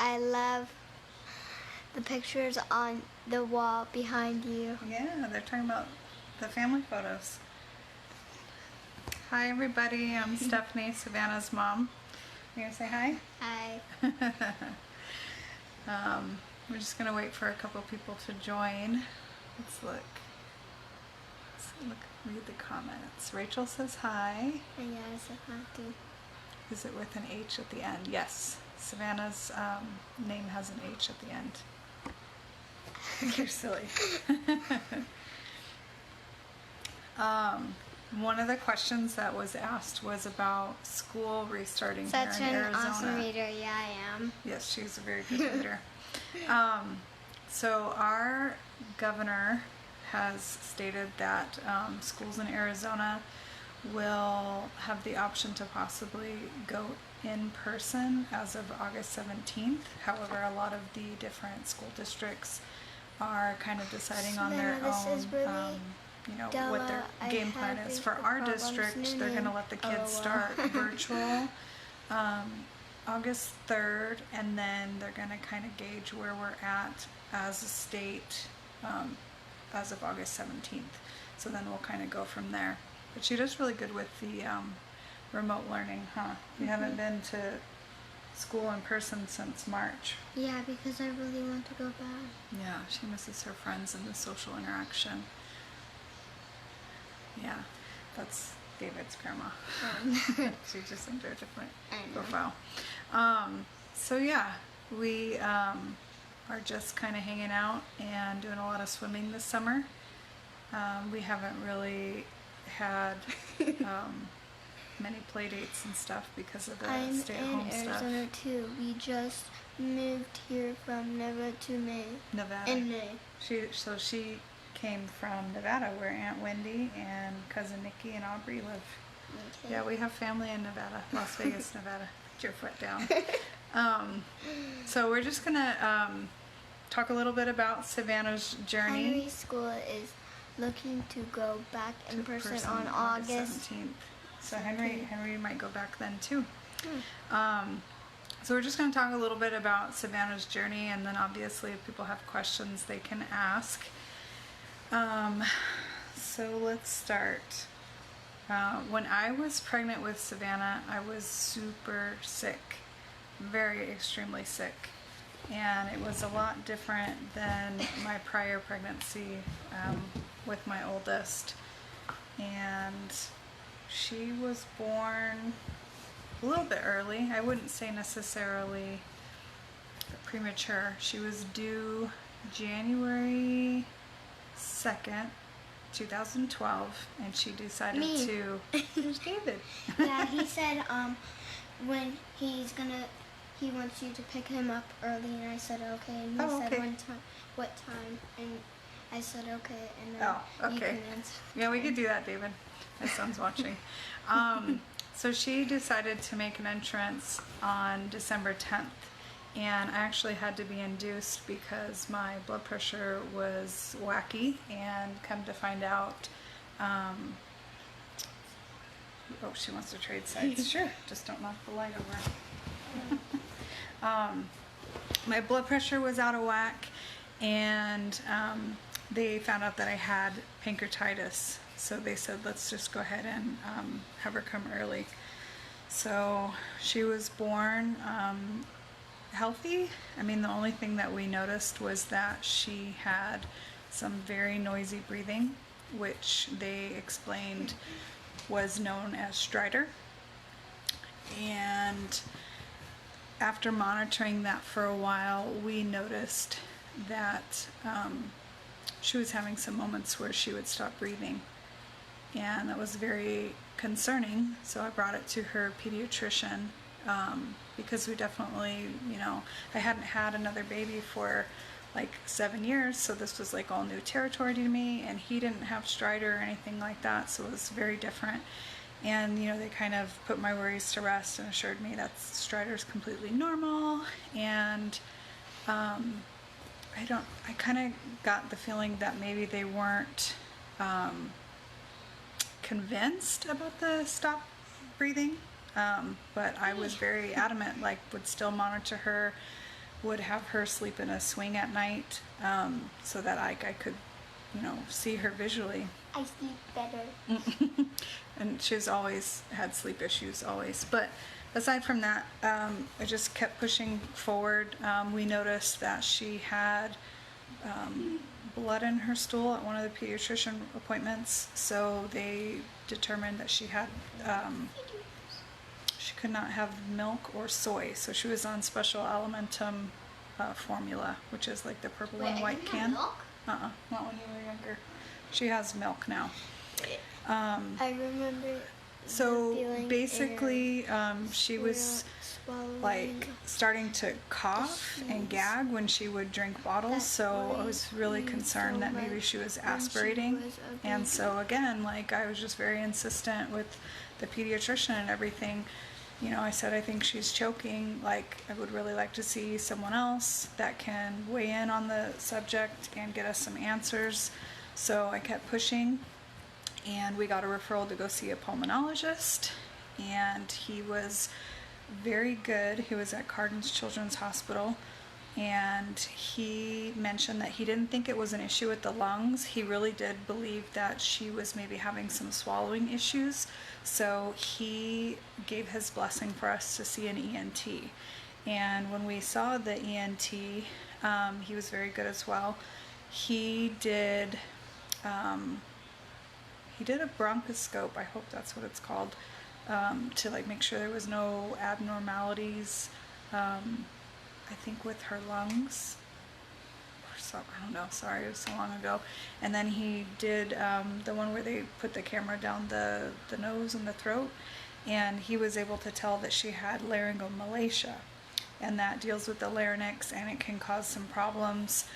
I love the pictures on the wall behind you. Yeah, they're talking about the family photos. Hi everybody, I'm Stephanie, Savannah's mom. You gonna say hi? Hi. We're just gonna wait for a couple people to join. Let's read the comments. Rachel says hi. And yeah, I said hi too. Is it with an H at the end? Yes. Savannah's name has an H at the end. You're silly. One of the questions that was asked was about school restarting Such here in an Arizona. awesome reader. Yeah, I am. Yes, she's a very good reader. So our governor has stated that schools in Arizona will have the option to possibly go in person as of August 17th. However, a lot of the different school districts are kind of deciding on their own, what their game plan is. For our district, they're going to let the kids start virtual August 3rd, and then they're going to kind of gauge where we're at as a state as of August 17th. So then we'll kind of go from there. But she does really good with the remote learning, huh? You haven't been to school in person since March. Yeah, because I really want to go back. Yeah, she misses her friends and the social interaction. Yeah, that's David's grandma. She just sent her a different profile. So yeah, we are just kind of hanging out and doing a lot of swimming this summer. We haven't really had many play dates and stuff because of the stay-at-home stuff. I'm in Arizona too. We just moved here from Nevada to Nevada. In May. She came from Nevada, where Aunt Wendy and cousin Nikki and Aubrey live. Okay. Yeah, we have family in Nevada, Las Vegas, Nevada. Put your foot down. So we're just gonna talk a little bit about Savannah's journey. Henry School is looking to go back in person on August 17th. So Henry might go back then too. So we're just going to talk a little bit about Savannah's journey, and then obviously if people have questions they can ask. So let's start. When I was pregnant with Savannah, I was super sick, very extremely sick. And it was a lot different than my prior pregnancy with my oldest. And she was born a little bit early. I wouldn't say necessarily premature. She was due January 2nd, 2012, and she decided to... Who's David? Yeah, he said when he wants you to pick him up early, and I said okay, and he said what time, and I said okay, and then you can answer. Yeah, we could do that, David. My son's watching. So she decided to make an entrance on December 10th, and I actually had to be induced because my blood pressure was wacky, and come to find out, she wants to trade sides. Sure, just don't knock the light over. My blood pressure was out of whack, and they found out that I had pancreatitis. So they said, let's just go ahead and have her come early. So she was born healthy. I mean, the only thing that we noticed was that she had some very noisy breathing, which they explained was known as stridor. And after monitoring that for a while, we noticed that she was having some moments where she would stop breathing. And that was very concerning, so I brought it to her pediatrician because we definitely, I hadn't had another baby for like 7 years, so this was like all new territory to me, and he didn't have stridor or anything like that, so it was very different. And they kind of put my worries to rest and assured me that stridor is completely normal. And I kind of got the feeling that maybe they weren't convinced about the stop breathing, but I was very adamant, would still monitor her would have her sleep in a swing at night, so that I could, see her visually. I sleep better. And she's always had sleep issues, always. But aside from that, I just kept pushing forward. We noticed that she had blood in her stool at one of the pediatrician appointments, so they determined that she had she could not have milk or soy, so she was on special alimentum formula, which is like the purple and white can. Milk? Not when you were younger. She has milk now. I remember. So basically, she was like starting to cough and gag when she would drink bottles, so I was really concerned that maybe she was aspirating. And so again, like, I was just very insistent with the pediatrician and everything. I said, I think she's choking. Like, I would really like to see someone else that can weigh in on the subject and get us some answers. So I kept pushing, and we got a referral to go see a pulmonologist, and he was very good. He was at Cardin's Children's Hospital, and he mentioned that he didn't think it was an issue with the lungs. He really did believe that she was maybe having some swallowing issues, so he gave his blessing for us to see an ENT. And when we saw the ENT, he was very good as well. He did a bronchoscope, I hope that's what it's called, to like make sure there was no abnormalities, I think with her lungs, or so, I don't know, sorry, it was so long ago. And then he did the one where they put the camera down the nose and the throat, and he was able to tell that she had laryngomalacia, and that deals with the larynx, and it can cause some problems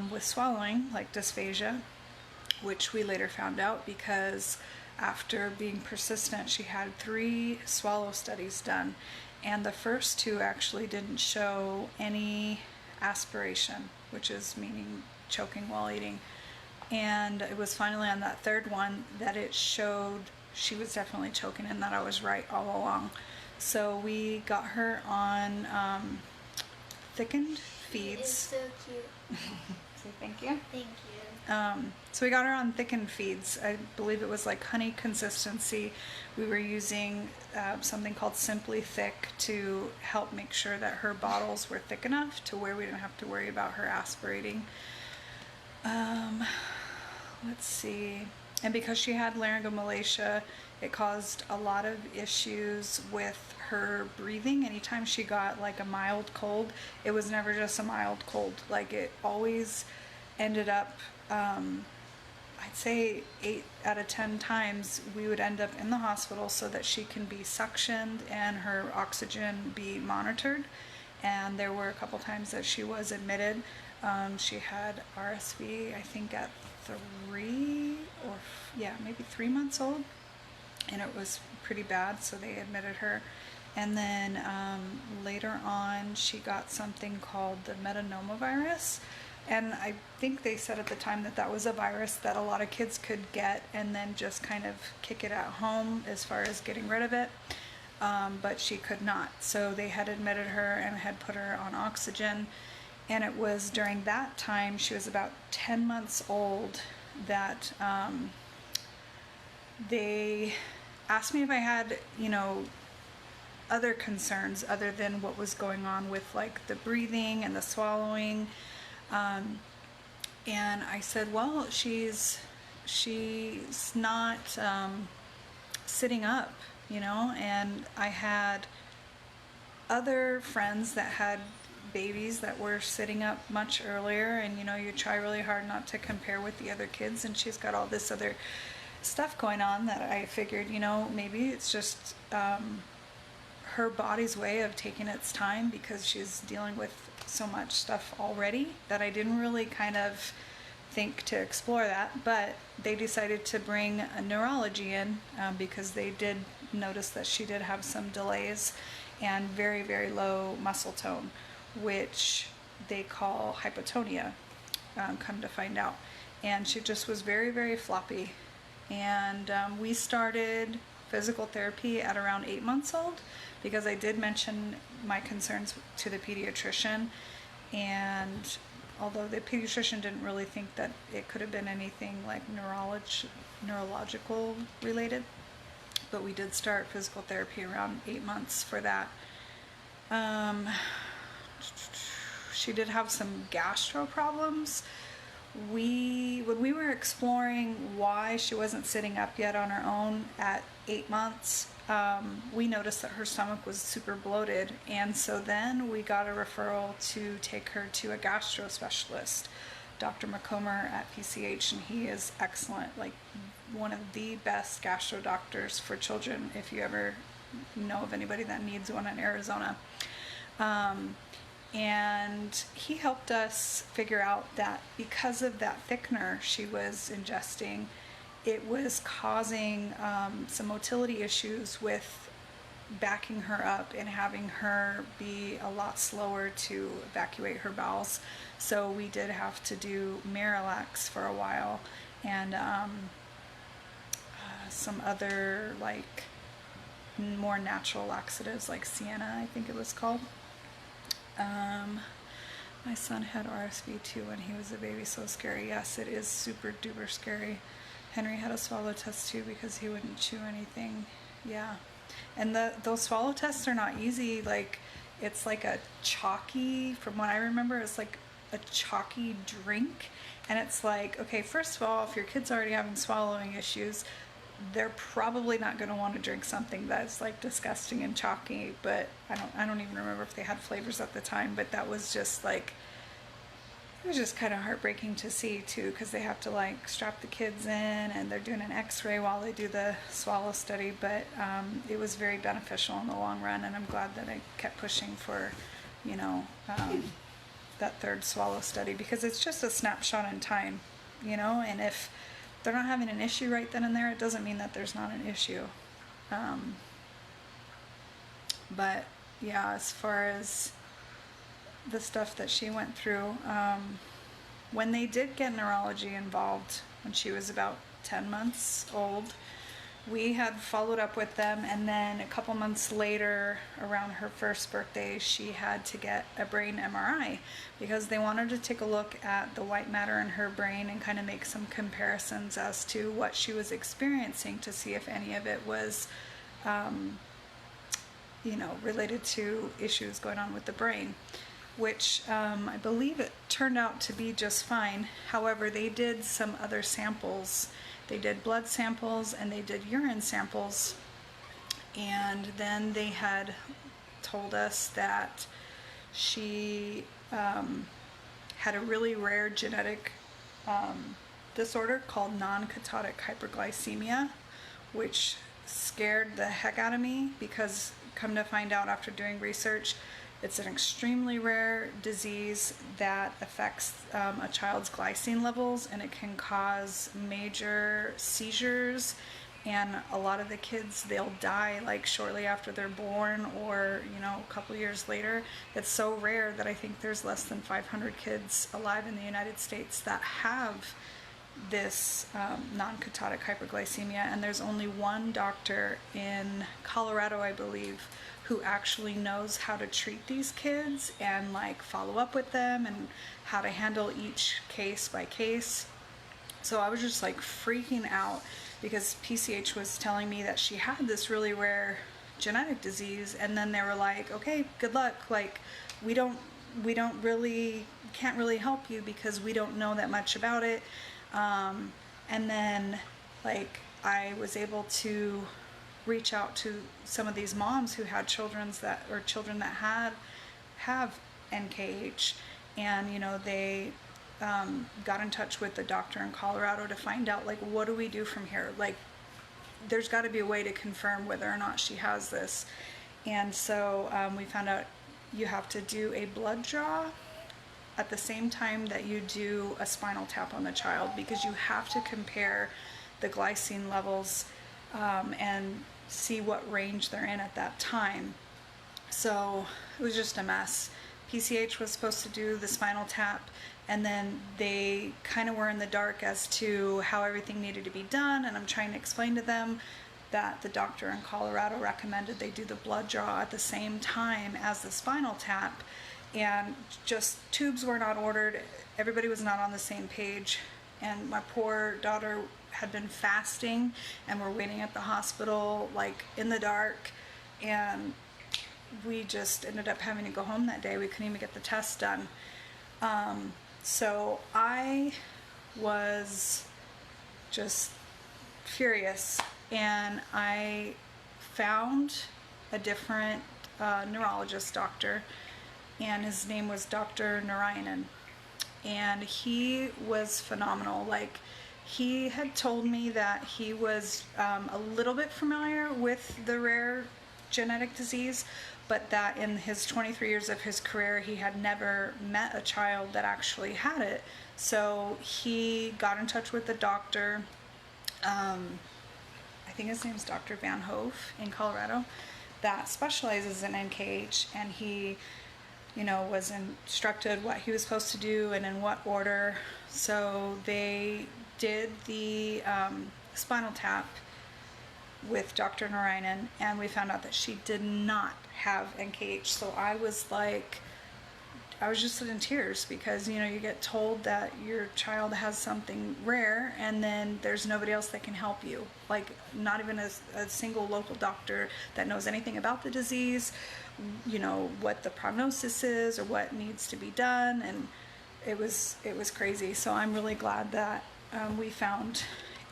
with swallowing, like dysphagia, which we later found out because after being persistent, she had 3 swallow studies done, and the first 2 actually didn't show any aspiration, which is meaning choking while eating. And it was finally on that 3rd one that it showed she was definitely choking, and that I was right all along. So we got her on thickened feeds. It's so cute. Say thank you. Thank you. So we got her on thickened feeds. I believe it was like honey consistency. We were using something called Simply Thick to help make sure that her bottles were thick enough to where we didn't have to worry about her aspirating. Let's see. And because she had laryngomalacia, it caused a lot of issues with her breathing. Anytime she got like a mild cold, it was never just a mild cold. Like, it always ended up, I'd say 8 out of 10 times we would end up in the hospital so that she can be suctioned and her oxygen be monitored. And there were a couple times that she was admitted. She had RSV, I think at 3 months old, and it was pretty bad, so they admitted her. And then later on she got something called the metapneumovirus, and I think they said at the time that that was a virus that a lot of kids could get and then just kind of kick it at home as far as getting rid of it, but she could not. So they had admitted her and had put her on oxygen, and it was during that time, she was about 10 months old, that they asked me if I had, other concerns other than what was going on with like the breathing and the swallowing. And I said, well, she's not sitting up, and I had other friends that had babies that were sitting up much earlier, and you try really hard not to compare with the other kids, and she's got all this other stuff going on that I figured, maybe it's just her body's way of taking its time because she's dealing with so much stuff already that I didn't really kind of think to explore that. But they decided to bring a neurology in because they did notice that she did have some delays and very, very low muscle tone, which they call hypotonia, come to find out. And she just was very, very floppy. And we started physical therapy at around 8 months old because I did mention my concerns to the pediatrician, And although the pediatrician didn't really think that it could have been anything like neurological related, but we did start physical therapy around 8 months for that. She did have some gastro problems. When we were exploring why she wasn't sitting up yet on her own at 8 months, we noticed that her stomach was super bloated, and so then we got a referral to take her to a gastro specialist, Dr. McComber at PCH, and he is excellent, like one of the best gastro doctors for children if you ever know of anybody that needs one in Arizona. And he helped us figure out that because of that thickener she was ingesting, it was causing some motility issues with backing her up and having her be a lot slower to evacuate her bowels. So we did have to do Miralax for a while, and some other like more natural laxatives like Sienna, I think it was called. My son had RSV too when he was a baby, so scary. Yes, it is super duper scary. Henry had a swallow test too because he wouldn't chew anything. Yeah. And those swallow tests are not easy. Like, it's like a chalky, from what I remember, it's like a chalky drink. And it's like, okay, first of all, if your kid's already having swallowing issues, they're probably not going to want to drink something that's like disgusting and chalky. But I don't even remember if they had flavors at the time, but that was just like, it was just kind of heartbreaking to see too, because they have to like strap the kids in and they're doing an x-ray while they do the swallow study. But it was very beneficial in the long run, and I'm glad that I kept pushing for, you know, that third swallow study, because it's just a snapshot in time, you know, and if they're not having an issue right then and there, it doesn't mean that there's not an issue. But yeah, as far as the stuff that she went through, when they did get neurology involved when she was about 10 months old, we had followed up with them, and then a couple months later, around her first birthday, she had to get a brain MRI because they wanted to take a look at the white matter in her brain and kind of make some comparisons as to what she was experiencing to see if any of it was, you know, related to issues going on with the brain, which I believe it turned out to be just fine. However, they did some other samples. They did blood samples and they did urine samples, and then they had told us that she had a really rare genetic disorder called non-ketotic hyperglycemia, which scared the heck out of me because, come to find out after doing research, it's an extremely rare disease that affects a child's glycine levels, and it can cause major seizures, and a lot of the kids, they'll die like shortly after they're born or, you know, a couple years later. It's so rare that I think there's less than 500 kids alive in the United States that have this non-ketotic hyperglycemia, and there's only one doctor in Colorado, I believe, who actually knows how to treat these kids and like follow up with them and how to handle each case by case. So I was just like freaking out because PCH was telling me that she had this really rare genetic disease, and then they were like, okay, good luck, like we can't really help you because we don't know that much about it. And then like I was able to reach out to some of these moms who had children that have NKH, and you know, they got in touch with the doctor in Colorado to find out like, what do we do from here? Like, there's got to be a way to confirm whether or not she has this. And so we found out you have to do a blood draw at the same time that you do a spinal tap on the child, because you have to compare the glycine levels and see what range they're in at that time. So it was just a mess. PCH was supposed to do the spinal tap, and then they kind of were in the dark as to how everything needed to be done, and I'm trying to explain to them that the doctor in Colorado recommended they do the blood draw at the same time as the spinal tap. and just tubes were not ordered. Everybody was not on the same page, and my poor daughter had been fasting, and we're waiting at the hospital like in the dark, and we just ended up having to go home that day. We couldn't even get the test done. So I was just furious, and I found a different neurologist doctor, and his name was Dr. Narayanan, and he was phenomenal. Like, he had told me that he was a little bit familiar with the rare genetic disease, but that in his 23 years of his career, he had never met a child that actually had it. So he got in touch with the doctor. I think his name's Dr. Van Hove in Colorado, that specializes in NKH, and he, was instructed what he was supposed to do and in what order. So they did the spinal tap with Dr. Narayanan, and we found out that she did not have NKH. So I was just in tears, because you get told that your child has something rare, and then there's nobody else that can help you, like not even a single local doctor that knows anything about the disease, what the prognosis is or what needs to be done. And it was crazy. So I'm really glad that we found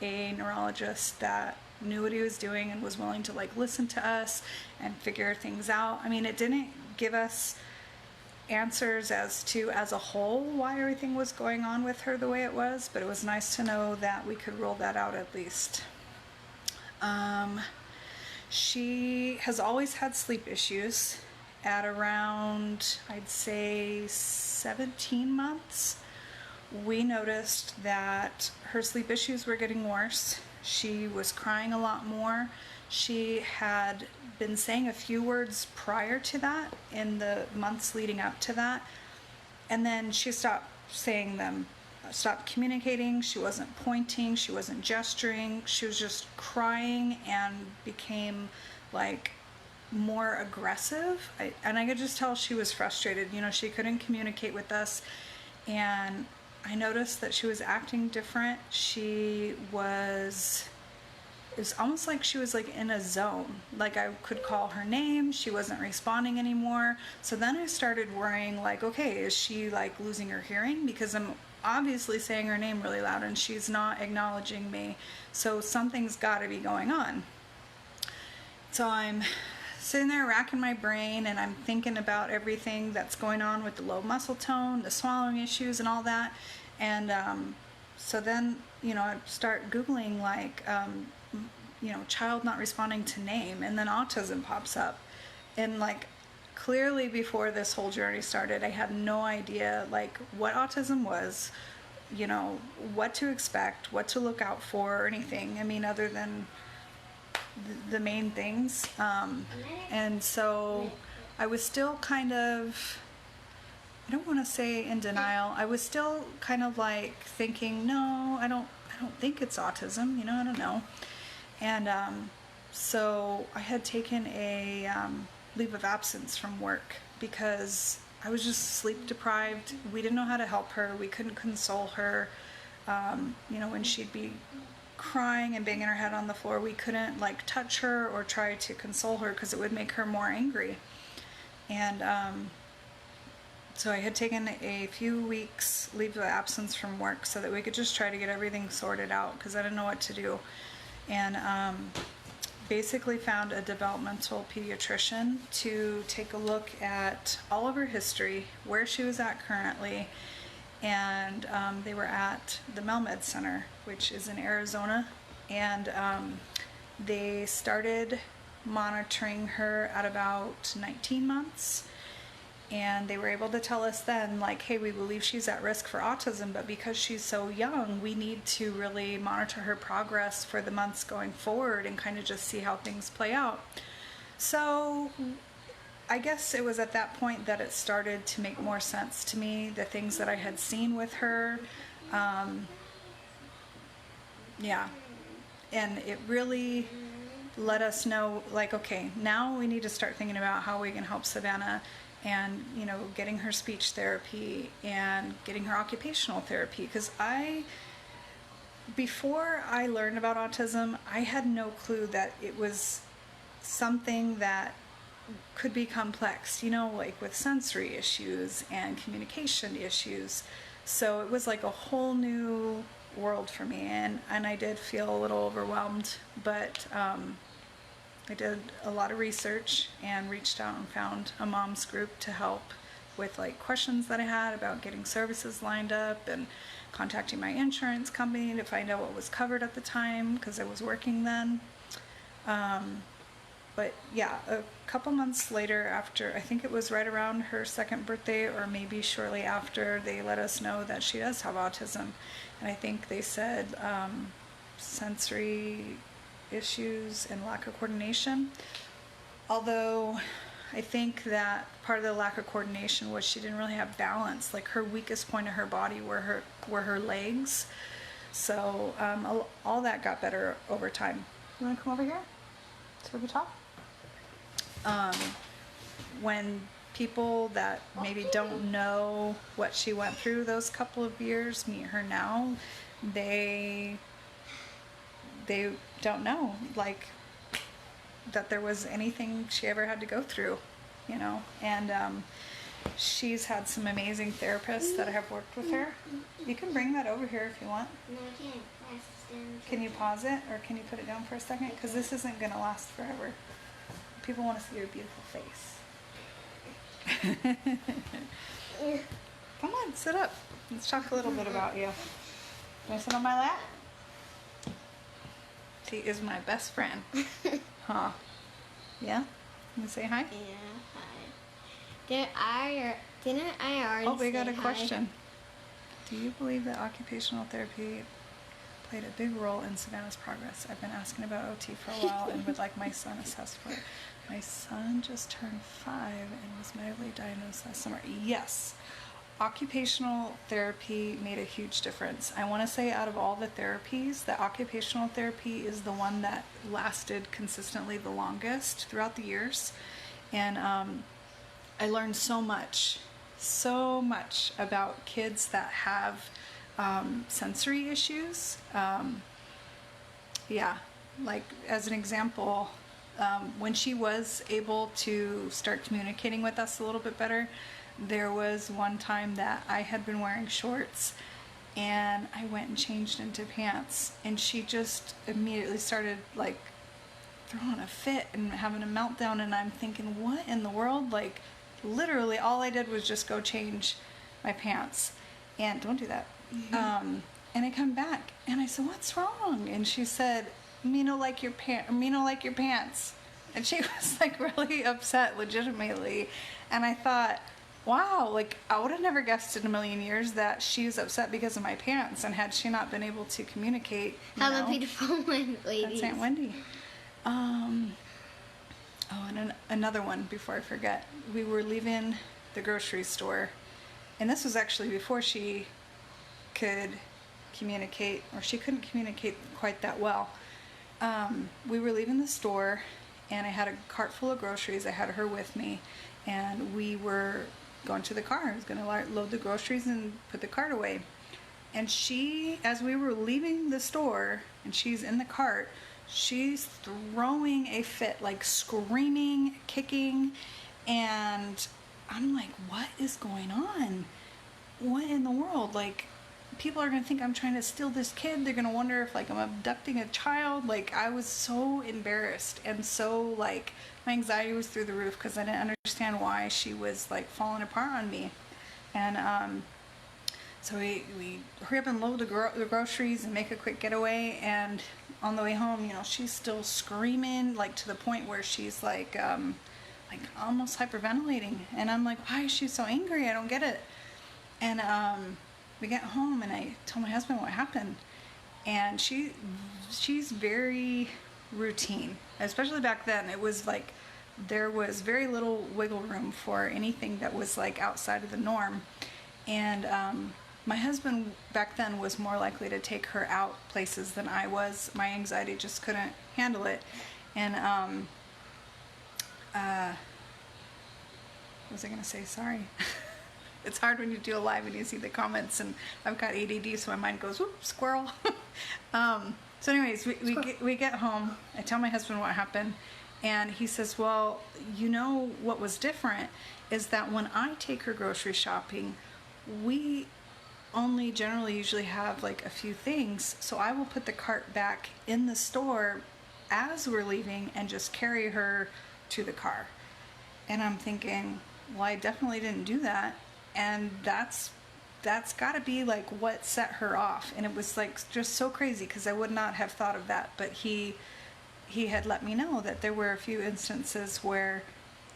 a neurologist that knew what he was doing and was willing to listen to us and figure things out. I mean, it didn't give us answers as a whole why everything was going on with her the way it was, but it was nice to know that we could rule that out at least. She has always had sleep issues. At around, I'd say 17 months, we noticed that her sleep issues were getting worse. She was crying a lot more. She had been saying a few words prior to that, in the months leading up to that, and then she stopped saying them, stopped communicating. She wasn't pointing, she wasn't gesturing, she was just crying, and became more aggressive. And I could just tell she was frustrated. She couldn't communicate with us, and I noticed that she was acting different. It was almost like she was in a zone. I could call her name, she wasn't responding anymore. So then I started worrying, okay, is she losing her hearing? Because I'm obviously saying her name really loud and she's not acknowledging me. So something's got to be going on. So I'm sitting there racking my brain, and I'm thinking about everything that's going on with the low muscle tone, the swallowing issues and all that. And so then, I start Googling child not responding to name, and then autism pops up. And clearly before this whole journey started, I had no idea what autism was, what to expect, what to look out for, or anything. I mean, other than the main things. And so I was still kind of, I don't want to say in denial. I was still kind of thinking, no, I don't think it's autism, I don't know. And so I had taken a leave of absence from work because I was just sleep deprived. We didn't know how to help her. We couldn't console her. When she'd be crying and banging her head on the floor, we couldn't touch her or try to console her because it would make her more angry. And so I had taken a few weeks leave of absence from work so that we could just try to get everything sorted out, because I didn't know what to do. And basically found a developmental pediatrician to take a look at all of her history, where she was at currently, and they were at the Melmed Center, which is in Arizona, and they started monitoring her at about 19 months. And they were able to tell us then, hey, we believe she's at risk for autism, but because she's so young, we need to really monitor her progress for the months going forward and kind of just see how things play out. So I guess it was at that point that it started to make more sense to me, the things that I had seen with her. And it really let us know, okay, now we need to start thinking about how we can help Savannah and, you know, getting her speech therapy and getting her occupational therapy. Because before I learned about autism, I had no clue that it was something that could be complex, you know, like with sensory issues and communication issues. So it was like a whole new world for me, and I did feel a little overwhelmed, but I did a lot of research and reached out and found a mom's group to help with like questions that I had about getting services lined up and contacting my insurance company to find out what was covered at the time, because I was working then. But yeah, a couple months later, after, I think it was right around her second birthday or maybe shortly after, they let us know that she does have autism. And I think they said sensory issues and lack of coordination. Although I think that part of the lack of coordination was she didn't really have balance. Like her weakest point of her body were her legs. So all that got better over time. You want to come over here to the top? When people that maybe don't know what she went through those couple of years meet her now, they don't know, like, that there was anything she ever had to go through, you know. And she's had some amazing therapists that have worked with her. You can bring that over here if you want. No, I can't. I have to stand. Can you pause it, or can you put it down for a second? Because this isn't going to last forever. People want to see your beautiful face. Come on, sit up. Let's talk a little bit about you. Can I sit on my lap? She is my best friend. Huh? Yeah? You say hi? Yeah, hi. Didn't I already Oh, we got a say question. Do you believe that occupational therapy played a big role in Savannah's progress? I've been asking about OT for a while and would like my son assessed for it. My son just turned 5 and was medically diagnosed last summer. Yes, occupational therapy made a huge difference. I want to say out of all the therapies, that occupational therapy is the one that lasted consistently the longest throughout the years. And I learned so much about kids that have sensory issues. Yeah, like as an example, when she was able to start communicating with us a little bit better, there was one time that I had been wearing shorts and I went and changed into pants, and she just immediately started like throwing a fit and having a meltdown, and I'm thinking, what in the world? Like, literally all I did was just go change my pants, and don't do that. And I come back and I said, what's wrong? And she said, me no like your pants. And she was like really upset, legitimately. And I thought, wow, like I would have never guessed in a million years that she was upset because of my pants. And had she not been able to communicate, Have a beautiful one, ladies. That's Aunt Wendy. Oh, and another one before I forget. We were leaving the grocery store, and this was actually before she could communicate, or she couldn't communicate quite that well. We were leaving the store, and I had a cart full of groceries. I had her with me, and we were going to the car. I was going to load the groceries and put the cart away. And she, as we were leaving the store, and she's in the cart, she's throwing a fit, like screaming, kicking, and I'm like, what is going on? What in the world? Like, people are going to think I'm trying to steal this kid. They're going to wonder if, like, I'm abducting a child. Like, I was so embarrassed, and so, like, my anxiety was through the roof because I didn't understand why she was, like, falling apart on me. And so we hurry up and load the groceries and make a quick getaway, and on the way home, you know, she's still screaming, like, to the point where she's like almost hyperventilating. And I'm like, why is she so angry? I don't get it. And we get home, and I tell my husband what happened, and she's very routine, especially back then. It was like there was very little wiggle room for anything that was like outside of the norm. And my husband back then was more likely to take her out places than I was. My anxiety just couldn't handle it. And what was I going to say? Sorry. It's hard when you do a live and you see the comments, and I've got ADD, so my mind goes, whoop, squirrel. So anyways, we get home. I tell my husband what happened, and he says, well, you know what was different is that when I take her grocery shopping, we only generally usually have like a few things, so I will put the cart back in the store as we're leaving and just carry her to the car. And I'm thinking, well, I definitely didn't do that, and that's got to be like what set her off. And it was like just so crazy because I would not have thought of that, but he had let me know that there were a few instances where,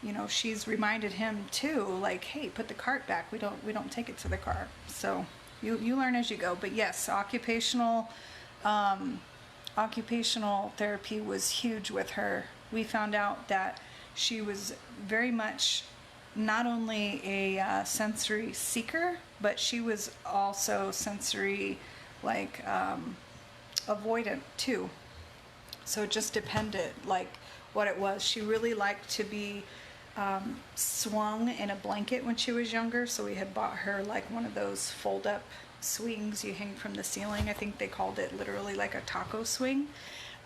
you know, she's reminded him too, like, hey, put the cart back, we don't take it to the car. So you learn as you go. But yes, occupational therapy was huge with her. We found out that she was very much not only a sensory seeker, but she was also sensory, like, avoidant too. So it just depended, like, what it was. She really liked to be swung in a blanket when she was younger, so we had bought her like one of those fold-up swings you hang from the ceiling. I think they called it literally like a taco swing.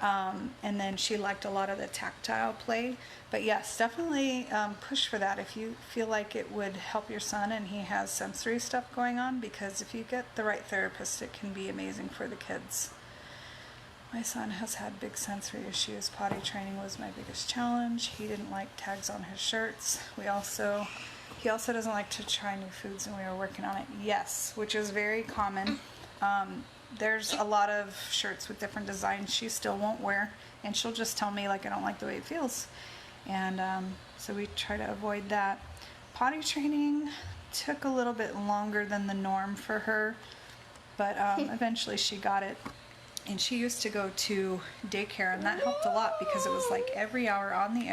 And then she liked a lot of the tactile play. But yes, definitely push for that if you feel like it would help your son and he has sensory stuff going on, because if you get the right therapist, it can be amazing for the kids. My son has had big sensory issues. Potty training was my biggest challenge. He didn't like tags on his shirts. He also doesn't like to try new foods, and we were working on it. Yes, which is very common. There's a lot of shirts with different designs she still won't wear, and she'll just tell me, like, I don't like the way it feels. And so we try to avoid that. Potty training took a little bit longer than the norm for her, but eventually she got it. And she used to go to daycare, and that helped a lot because it was like every hour on the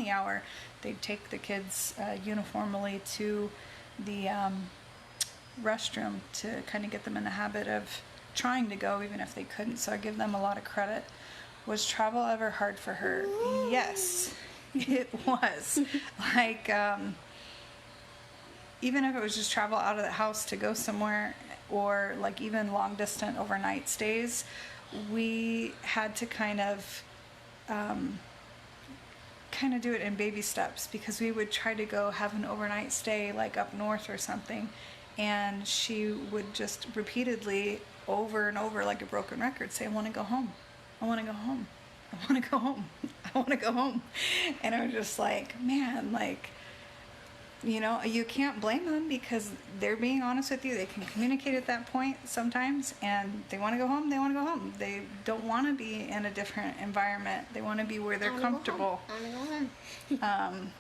hour, they'd take the kids uniformly to the restroom to kind of get them in the habit of trying to go, even if they couldn't. So I give them a lot of credit. Was travel ever hard for her? Yes, it was. Like, even if it was just travel out of the house to go somewhere, or like even long distance overnight stays, we had to kind of do it in baby steps, because we would try to go have an overnight stay like up north or something, and she would just repeatedly over and over, like a broken record, say, I want to go home, I want to go home, I want to go home, I want to go home. And I was just like, man, like, you know, you can't blame them, because they're being honest with you. They can communicate at that point sometimes, and they want to go home, they want to go home. They don't want to be in a different environment. They want to be where they're comfortable. I want to go home.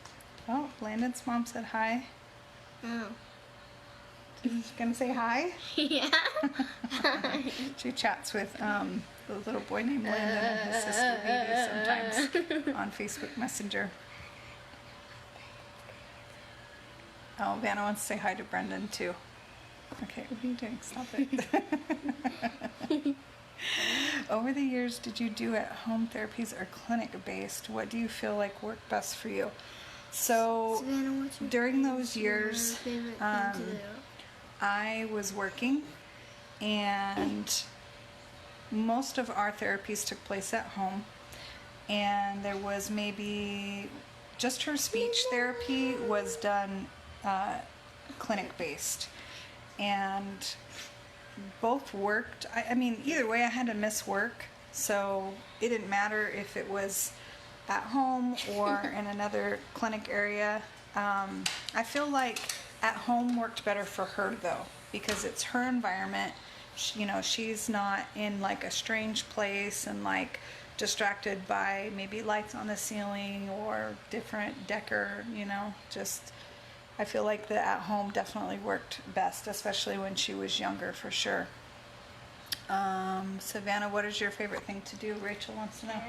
Oh, Landon's mom said hi. Oh. She's going to say hi? Yeah. She chats with the little boy named Landon and his sister Vivi sometimes on Facebook Messenger. Oh, Vanna wants to say hi to Brendan too. Okay, what are you doing? Stop it. Over the years, did you do at-home therapies or clinic-based? What do you feel like worked best for you? So, Savannah, during those years, I was working, and most of our therapies took place at home, and there was maybe just her speech therapy was done clinic-based, and both worked. I mean, either way, I had to miss work, so it didn't matter if it was at home or in another clinic area. I feel like at home worked better for her, though, because it's her environment. You know, she's not in like a strange place and like distracted by maybe lights on the ceiling or different decor, you know. Just, I feel like the at home definitely worked best, especially when she was younger, for sure. Savannah, what is your favorite thing to do? Rachel wants to know.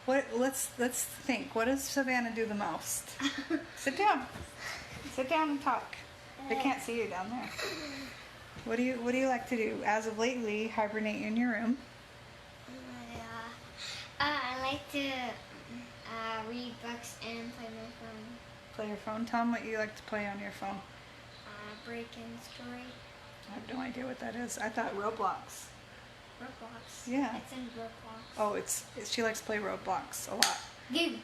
Let's think. What does Savannah do the most? Sit down. Sit down and talk. They can't see you down there. What do you like to do? As of lately, hibernate in your room. I like to read books and play my phone. Play your phone. Tell them what you like to play on your phone. Break-in story. I have no idea what that is. I thought Roblox. Roblox. Yeah. It's in Roblox. Oh, she likes to play Roblox a lot. Game.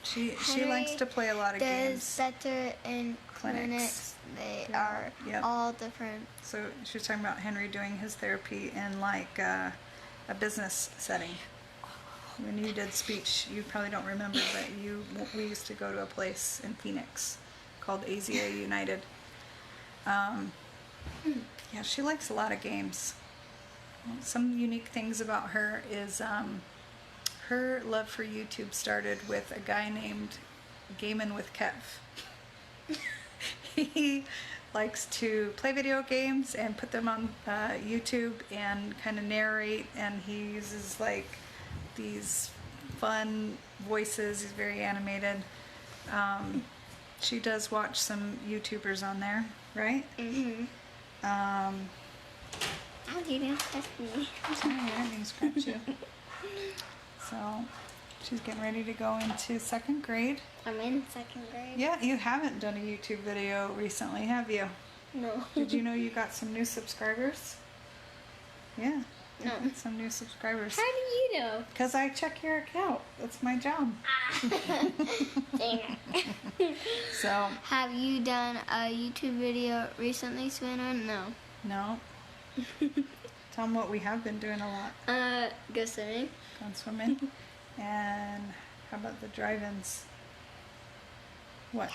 She likes to play a lot of games. Does better in clinics. They are all different. So she was talking about Henry doing his therapy in like a business setting. When you did speech, you probably don't remember, but we used to go to a place in Phoenix called AZA United. Yeah, she likes a lot of games. Some unique things about her is her love for YouTube started with a guy named Gamin' with Kev. He likes to play video games and put them on YouTube and kind of narrate, and he uses like these fun voices. He's very animated. She does watch some YouTubers on there, right? Mm-hmm. Oh, you didn't touch me. Sorry, I didn't scratch you. So, she's getting ready to go into second grade. I'm in second grade. Yeah, you haven't done a YouTube video recently, have you? No. Did you know you got some new subscribers? Yeah. No. You got some new subscribers. How do you know? Because I check your account. That's my job. Dang it. So. Have you done a YouTube video recently, Savannah? No. No. Tell them what we have been doing a lot. Go swimming. Gone swimming. And how about the drive-ins? What?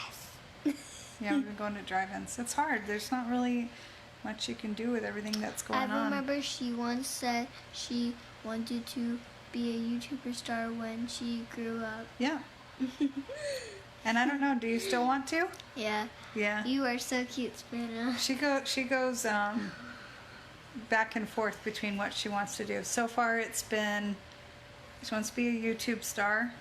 Yeah, we've been going to drive-ins. It's hard. There's not really much you can do with everything that's going on. I remember she once said she wanted to be a YouTuber star when she grew up. Yeah. And I don't know, do you still want to? Yeah. Yeah. You are so cute, Savannah. She goes back and forth between what she wants to do. So far it's been, she wants to be a YouTube star.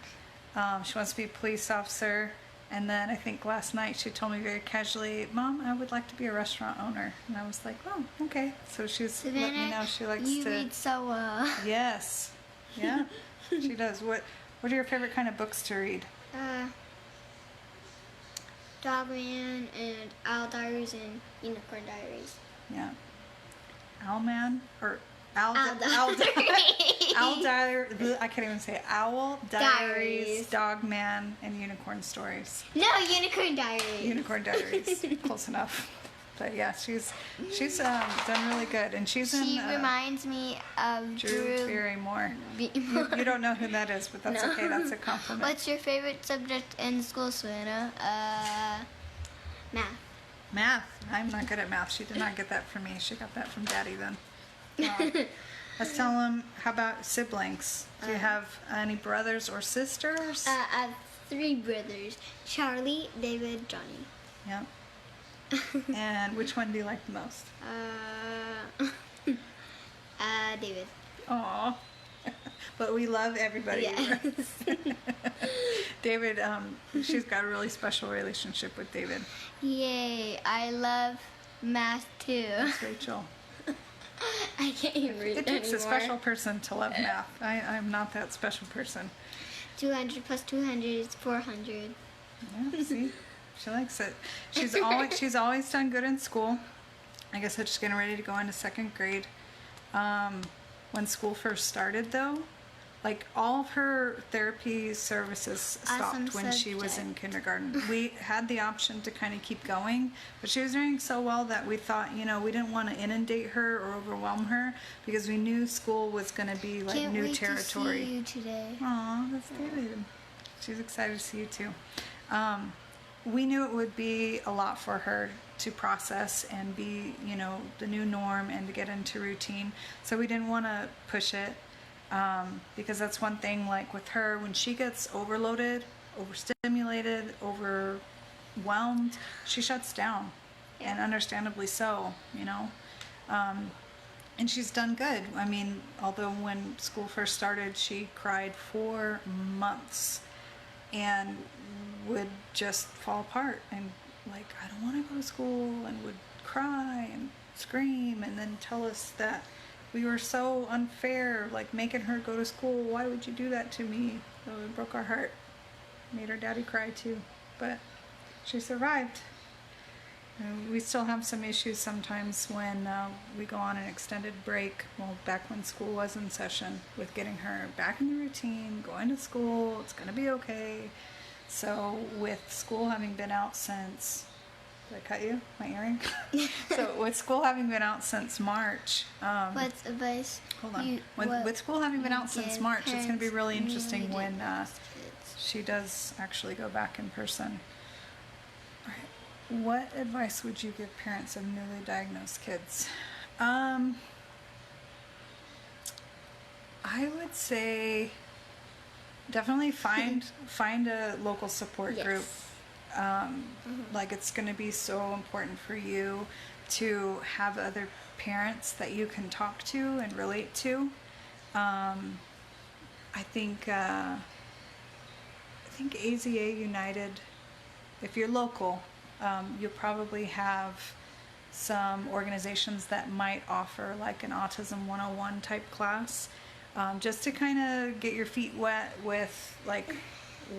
She wants to be a police officer. And then I think last night she told me very casually, Mom, I would like to be a restaurant owner. And I was like, oh, okay. So she's Savannah, let me know she likes you to read so well. Yes. Yeah. She does. What are your favorite kind of books to read? Dogman and Owl Diaries and Unicorn Diaries. Yeah. Owlman or Owl Diaries. Owl Diaries. I can't even say it. Owl Diaries, Dogman, and Unicorn Stories. No, Unicorn Diaries. Unicorn Diaries. Close enough. But yeah, she's done really good, and she reminds me of Drew Barrymore. You don't know who that is, but that's okay. That's a compliment. What's your favorite subject in school, Savannah? Math. Math. I'm not good at math. She did not get that from me. She got that from Daddy then. Let's tell them, how about siblings? Do you have any brothers or sisters? I have 3 brothers. Charlie, David, Johnny. Yep. And which one do you like the most? David. Aw. But we love everybody. Yes. David, she's got a really special relationship with David. Yay, I love math too. That's Rachel. I can't even read It takes a special person to love math. I'm not that special person. 200 plus 200 is 400. Yeah, see? She likes it. She's always done good in school. I guess she's getting ready to go into second grade. When school first started, though, like all of her therapy services stopped when she was in kindergarten. We had the option to kind of keep going, but she was doing so well that we thought, we didn't want to inundate her or overwhelm her because we knew school was going to be like Can't new wait territory. To see you today. Aw, that's good. She's excited to see you too. We knew it would be a lot for her to process and be, the new norm and to get into routine. So we didn't want to push it because that's one thing, like with her, when she gets overloaded, overstimulated, overwhelmed, she shuts down, and understandably so, and she's done good. I mean, although when school first started, she cried for months and would just fall apart and like, I don't want to go to school, and would cry and scream and then tell us that we were so unfair, like making her go to school. Why would you do that to me? So it broke our heart. made her daddy cry too, but she survived. We still have some issues sometimes when we go on an extended break, well, back when school was in session, with getting her back in the routine, going to school, it's going to be okay. So with school having been out since, did I cut you? My earring? So with school having been out since March. What's advice? Hold on. With school having been out since March, it's going to be really interesting when she does actually go back in person. All right. What advice would you give parents of newly diagnosed kids? I would say definitely find a local support group. Like, it's going to be so important for you to have other parents that you can talk to and relate to. I think AZA United, if you're local, you'll probably have some organizations that might offer like an Autism 101 type class, just to kind of get your feet wet with like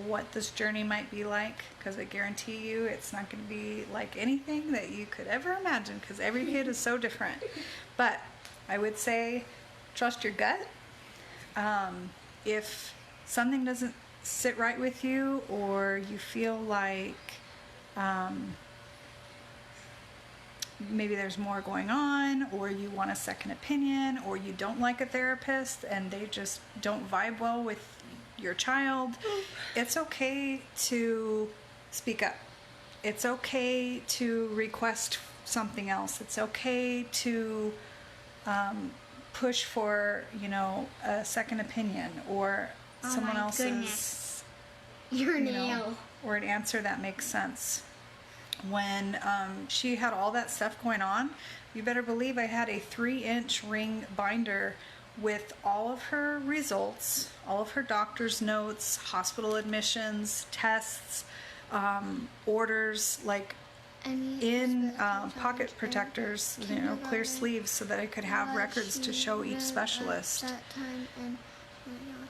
what this journey might be like, because I guarantee you it's not going to be like anything that you could ever imagine, because every kid is so different. But I would say trust your gut. If something doesn't sit right with you, or you feel like maybe there's more going on, or you want a second opinion, or you don't like a therapist and they just don't vibe well with your child, it's okay to speak up. It's okay to request something else. It's okay to push for, a second opinion, or someone else's, your nail, or an answer that makes sense. When she had all that stuff going on, you better believe I had a 3-inch ring binder with all of her results, all of her doctor's notes, hospital admissions, tests, orders, like in pocket protectors, clear sleeves, so that I could have records to show each specialist. At that time, and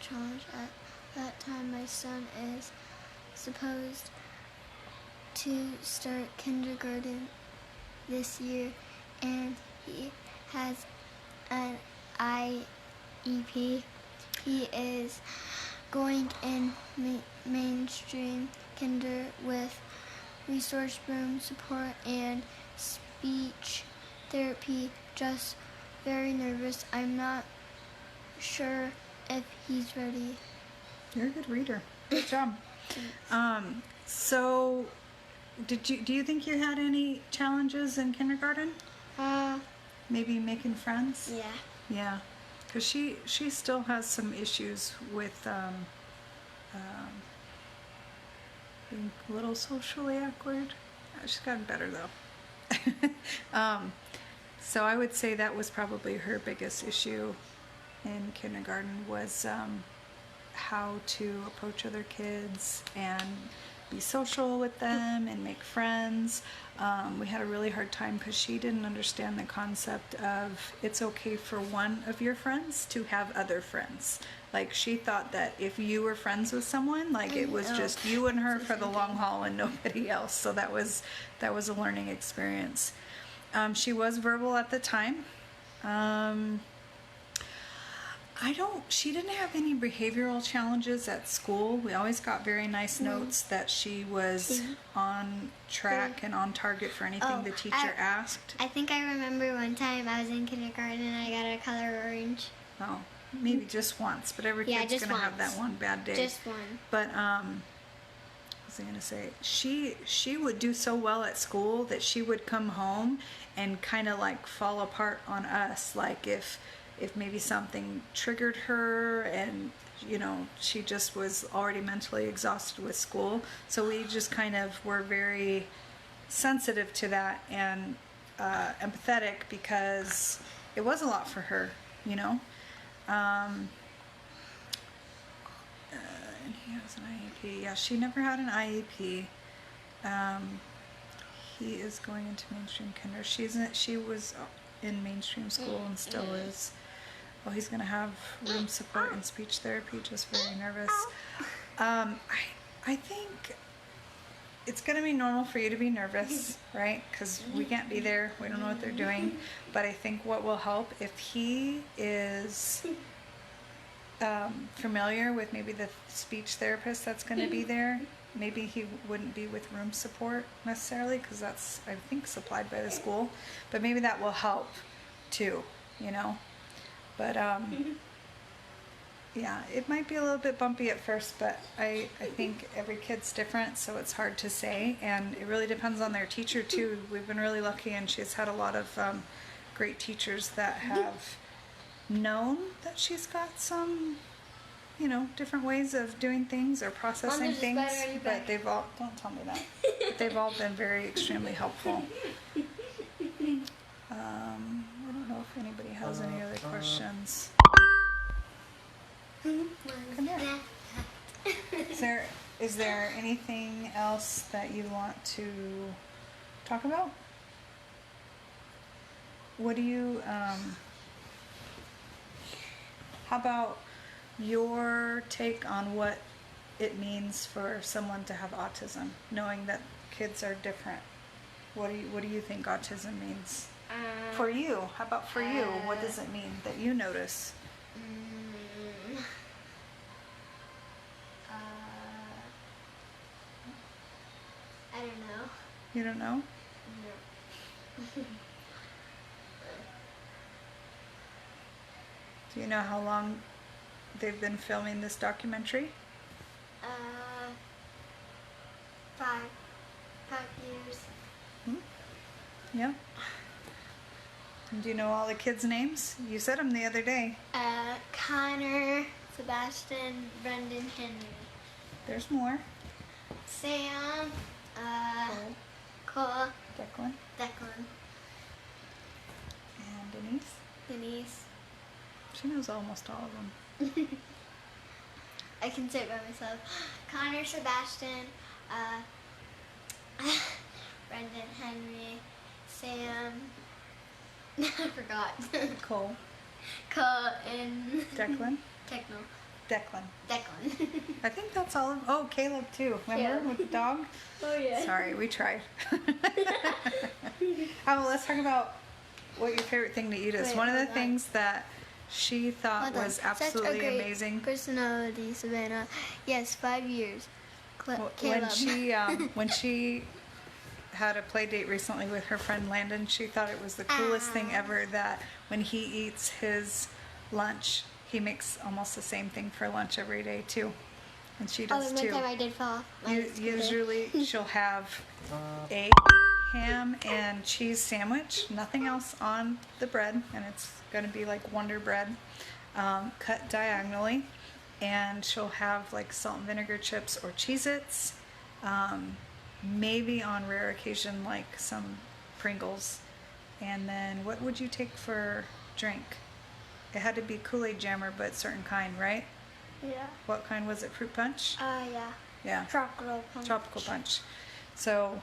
challenge at that time, my son is supposed to start kindergarten this year, and he has an IEP. He is going in mainstream kinder with resource room support and speech therapy. Just very nervous. I'm not sure if he's ready. You're a good reader. Good job. So do you think you had any challenges in kindergarten? Maybe making friends? Yeah, because she still has some issues with being a little socially awkward. She's gotten better though. So I would say that was probably her biggest issue in kindergarten, was how to approach other kids and be social with them and make friends. We had a really hard time because she didn't understand the concept of it's okay for one of your friends to have other friends. Like, she thought that if you were friends with someone, like it was just you and her for the long haul and nobody else. So that was a learning experience. She was verbal at the time. She didn't have any behavioral challenges at school. We always got very nice notes that she was on track and on target for anything the teacher asked. I think I remember one time I was in kindergarten and I got a color orange. Oh, maybe just once, but every kid's going to have that one bad day. Just one. But, what was I going to say? She would do so well at school that she would come home and kind of like fall apart on us. Like if maybe something triggered her and, she just was already mentally exhausted with school. So we just kind of were very sensitive to that and empathetic, because it was a lot for her, And he has an IEP. Yeah, she never had an IEP. He is going into mainstream kinder. She was in mainstream school and still is. Well, he's going to have room support and speech therapy, just very nervous. I think it's going to be normal for you to be nervous, right? Because we can't be there. We don't know what they're doing. But I think what will help, if he is familiar with maybe the speech therapist that's going to be there, maybe he wouldn't be with room support necessarily, because that's, I think, supplied by the school. But maybe that will help too, you know. But yeah, it might be a little bit bumpy at first, but I think every kid's different, so it's hard to say. And it really depends on their teacher too. We've been really lucky, and she's had a lot of great teachers that have known that she's got some, you know, different ways of doing things or processing things, but they've all, don't tell me that, but they've all been very extremely helpful. I don't know if anybody has any other questions. Come here. Is there anything else that you want to talk about? What do you, how about your take on what it means for someone to have autism, knowing that kids are different? What do you think autism means? For you, how about for you? What does it mean that you notice? I don't know. You don't know? No. Do you know how long they've been filming this documentary? 5 years. Yeah. And do you know all the kids' names? You said them the other day. Connor, Sebastian, Brendan, Henry. There's more. Sam, Cole, Declan. And Denise. She knows almost all of them. I can say it by myself. Connor, Sebastian, Brendan, Henry, Sam, I forgot. Cole. And Declan. Declan. I think that's all of them. Oh, Caleb too. Remember with the dog? Oh yeah. Sorry, we tried. Let's talk about what your favorite thing to eat is. One of the things that she thought was absolutely Such a great amazing. Personality, Savannah. Yes, 5 years. Caleb. When she had a play date recently with her friend Landon, she thought it was the coolest thing ever that when he eats his lunch, he makes almost the same thing for lunch every day too. And she does too. One time I did fall off. Usually she'll have a ham and cheese sandwich, nothing else on the bread, and it's going to be like Wonder Bread, cut diagonally, and she'll have like salt and vinegar chips or Cheez-Its, maybe on rare occasion like some Pringles. And then what would you take for drink? It had to be Kool-Aid Jammer, but certain kind, right? Yeah. What kind was it? Fruit punch? Yeah. Yeah. Tropical punch. So,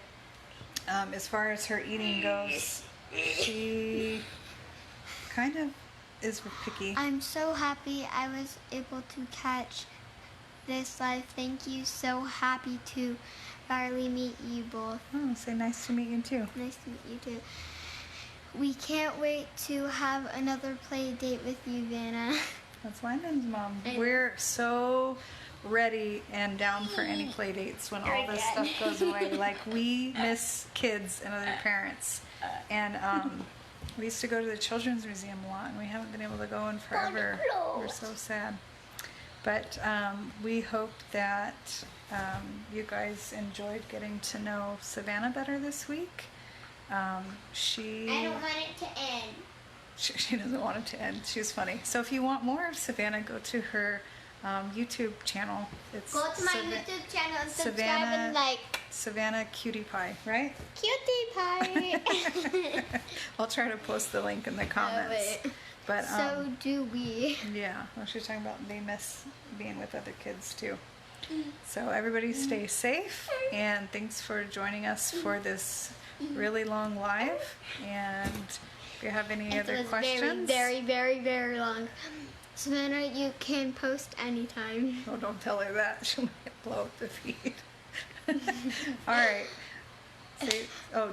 as far as her eating goes, she kind of is picky. I'm so happy I was able to catch this live. Thank you. So happy to finally meet you both. Oh, say nice to meet you too. Nice to meet you too. We can't wait to have another play date with you, Vanna. That's Landon's mom. We're so ready and down for any play dates when all this stuff goes away. Like, we miss kids and other parents. And we used to go to the Children's Museum a lot, and we haven't been able to go in forever. We're so sad. But we hope that you guys enjoyed getting to know Savannah better this week. I don't want it to end. She doesn't want it to end. She's funny. So if you want more of Savannah, go to her YouTube channel. It's go to my YouTube channel and subscribe and like. Savannah Cutie Pie, right? Cutie Pie. I'll try to post the link in the comments. But so do we. Yeah. Well, she's talking about they miss being with other kids too. So everybody stay safe, and thanks for joining us for this really long live. And if you have any other questions, very, very, very long. Savannah, you can post anytime. Oh, don't tell her that. She'll blow up the feed. All right.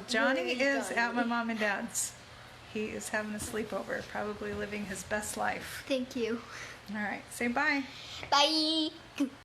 Johnny is at my mom and dad's. He is having a sleepover, probably living his best life. Thank you. All right. Say bye. Bye.